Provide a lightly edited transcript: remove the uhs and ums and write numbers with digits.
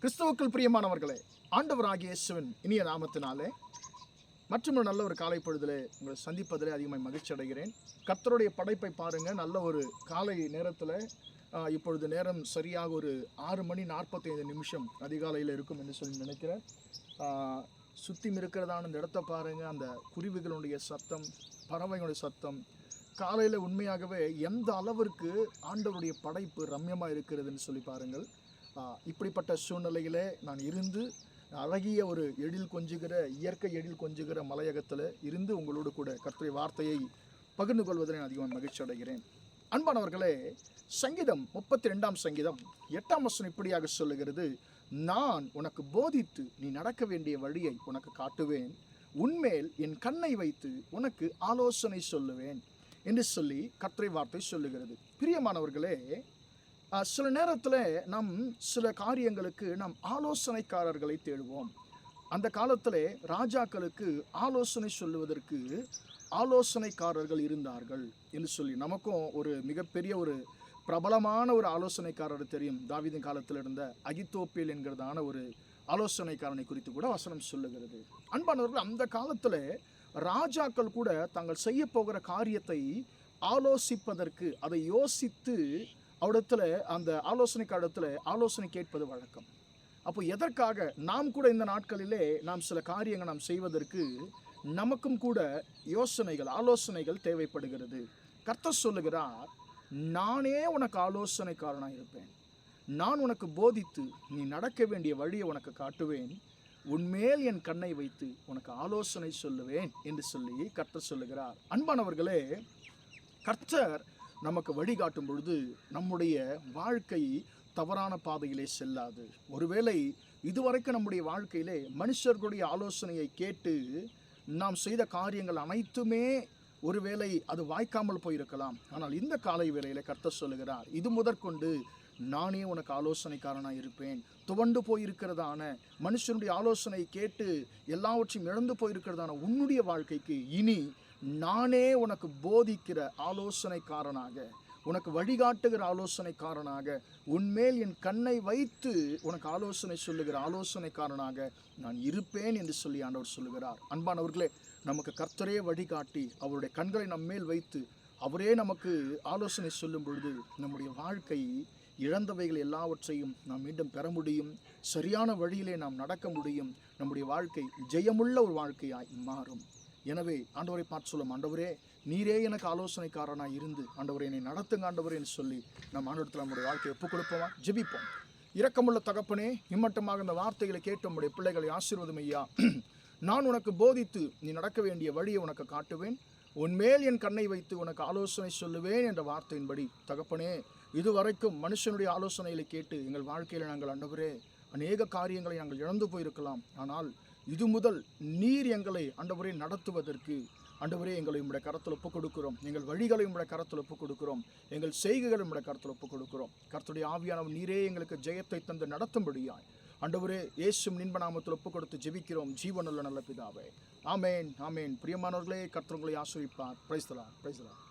கிறிஸ்துவுக்குள் பிரியமானவர்களே, ஆண்டவராகிய இயேசுவின் இனிய நாமத்தினாலே மற்றும் நல்ல ஒரு காலை பொழுதிலே உங்களை சந்திப்பதிலே அதிகமாக மகிழ்ச்சி அடைகிறேன். கர்த்தருடைய படைப்பை பாருங்கள். நல்ல ஒரு காலை நேரத்தில் இப்பொழுது நேரம் சரியாக ஒரு 6:45 அதிகாலையில் இருக்கும் என்று சொல்லி நினைக்கிறேன். சுற்றி இருக்கிறதான இந்த இடத்த பாருங்கள். அந்த குருவிகளுடைய சத்தம், பறவைகளுடைய சத்தம், காலையில் உண்மையாகவே எந்த அளவிற்கு ஆண்டவருடைய படைப்பு ரம்யமாக இருக்கிறதுன்னு சொல்லி பாருங்கள். இப்படிப்பட்ட சூழ்நிலையிலே நான் இருந்து அழகிய ஒரு எழில் கொஞ்சுகிற இயற்கை எழில் கொஞ்சுகிற மலையகத்தில் இருந்து உங்களோடு கூட கர்த்தருடைய வார்த்தையை பகிர்ந்து கொள்வதில் நான் அதிகமாக மகிழ்ச்சி அடைகிறேன். அன்பானவர்களே, சங்கீதம் 32 சங்கீதம் 8 இப்படியாக சொல்லுகிறது: நான் உனக்கு போதித்து நீ நடக்க வேண்டிய வழியை உனக்கு காட்டுவேன், உன்மேல் என் கண்ணை வைத்து உனக்கு ஆலோசனை சொல்லுவேன் என்று சொல்லி கர்த்தருடைய வார்த்தை சொல்லுகிறது. பிரியமானவர்களே, சில நேரத்தில் நாம் சில காரியங்களுக்கு நாம் ஆலோசனைக்காரர்களை தேடுவோம். அந்த காலத்தில் ராஜாக்களுக்கு ஆலோசனை சொல்லுவதற்கு ஆலோசனைக்காரர்கள் இருந்தார்கள் என்று சொல்லி நமக்கும் ஒரு மிகப்பெரிய ஒரு பிரபலமான ஒரு ஆலோசனைக்காரர் தெரியும். தாவீதின் காலத்தில் இருந்த அகித்தோப்பேல் என்கிறதான ஒரு ஆலோசனைக்காரனை குறித்து கூட வசனம் சொல்லுகிறது. அன்பானவர்கள், அந்த காலத்தில் ராஜாக்கள் கூட தாங்கள் செய்ய போகிற காரியத்தை ஆலோசிப்பதற்கு, அதை யோசித்து அவரிடத்துல, அந்த ஆலோசனைக்காரத்தில் ஆலோசனை கேட்பது வழக்கம். அப்போ எதற்காக நாம் கூட இந்த நாட்களிலே நாம் சில காரியங்கள் நாம் செய்வதற்கு நமக்கும் கூட யோசனைகள், ஆலோசனைகள் தேவைப்படுகிறது. கர்த்தர் சொல்லுகிறார், நானே உனக்கு ஆலோசனைக்காரனாக இருப்பேன், நான் உனக்கு போதித்து நீ நடக்க வேண்டிய வழியை உனக்கு காட்டுவேன், உன்மேல் என் கண்ணை வைத்து உனக்கு ஆலோசனை சொல்லுவேன் என்று சொல்லி கர்த்தர் சொல்லுகிறார். அன்பானவர்களே, கர்த்தர் நமக்கு வழிகாட்டும் பொழுது நம்முடைய வாழ்க்கை தவறான பாதையிலே செல்லாது. ஒருவேளை இதுவரைக்கும் நம்முடைய வாழ்க்கையிலே மனுஷர்களுடைய ஆலோசனையை கேட்டு நாம் செய்த காரியங்கள் அனைத்துமே ஒருவேளை அது வாய்க்காமல் போயிருக்கலாம். ஆனால் இந்த காலை வேளையில் கர்த்தர் சொல்லுகிறார், இது முதற்கொண்டு நானே உனக்கு ஆலோசனைக்காரனாக இருப்பேன். துவண்டு போயிருக்கிறதான மனுஷனுடைய ஆலோசனை கேட்டு எல்லாவற்றையும் இழந்து போயிருக்கிறதான உன்னுடைய வாழ்க்கைக்கு இனி நானே உனக்கு போதிக்கிற ஆலோசனைக்காரனாக, உனக்கு வழிகாட்டுகிற ஆலோசனைக்காரனாக, உன்மேல் என் கண்ணை வைத்து உனக்கு ஆலோசனை சொல்லுகிற ஆலோசனைக்காரனாக நான் இருப்பேன் என்று சொல்லி ஆண்டவர் சொல்லுகிறார். அன்பானவர்களே, நமக்கு கர்த்தரே வழிகாட்டி அவருடைய கண்களை நம்மேல் வைத்து அவரே நமக்கு ஆலோசனை சொல்லும் பொழுது நம்முடைய வாழ்க்கை இழந்தவைகள் எல்லாவற்றையும் நாம் மீண்டும் பெற முடியும். சரியான வழியிலே நாம் நடக்க முடியும். நம்முடைய வாழ்க்கை ஜெயமுள்ள ஒரு வாழ்க்கையாய் மாறும். எனவே ஆண்டவரை பார்த்து சொல்லும், ஆண்டவரே நீரே எனக்கு ஆலோசனைக்காரனாக இருந்து ஆண்டவரை என்னை நடத்துங்க ஆண்டவரேன்னு சொல்லி நம்ம ஆண்டவரத்தில் நம்முடைய வாழ்க்கையை ஒப்புக் கொடுப்போமா? ஜெபிப்போம். இரக்கமுள்ள தகப்பனே, இம்மட்டமாக இந்த வார்த்தைகளை கேட்டு நம்முடைய பிள்ளைகளை ஆசீர்வதியும் ஐயா. நான் உனக்கு போதித்து நீ நடக்க வேண்டிய வழியை உனக்கு காட்டுவேன், உன்மேல் என் கண்ணை வைத்து உனக்கு ஆலோசனை சொல்லுவேன் என்ற வார்த்தையின்படி தகப்பனே, இதுவரைக்கும் மனுஷனுடைய ஆலோசனைகளை கேட்டு எங்கள் வாழ்க்கையில் நாங்கள் ஆண்டவரே அநேக காரியங்களை நாங்கள் இழந்து போயிருக்கலாம். ஆனால் இது முதல் நீர் எங்களை ஆண்டவரே நடத்துவதற்கு ஆண்டவரே எங்களை உம்முடைய கரத்தில் ஒப்புக் கொடுக்கிறோம். எங்கள் வழிகளை உம்முடைய கரத்தில் ஒப்புக் கொடுக்கிறோம். எங்கள் செய்கைகளை உம்முடைய கரத்தில் ஒப்புக் கொடுக்கிறோம். கர்த்தருடைய ஆவியானவர் நீரே எங்களுக்கு ஜெயத்தை தந்து நடத்தும்படியாய் ஆண்டவரே இயேசுவின் இன்ப நாமத்தில் ஒப்புக் கொடுத்து ஜெபிக்கிறோம் ஜீவனுள்ள நல்ல பிதாவே. ஆமேன், ஆமேன். பிரியமானவர்களே, கர்த்தர் உங்களை ஆசீர்வதிப்பார். Praise the Lord, praise the Lord.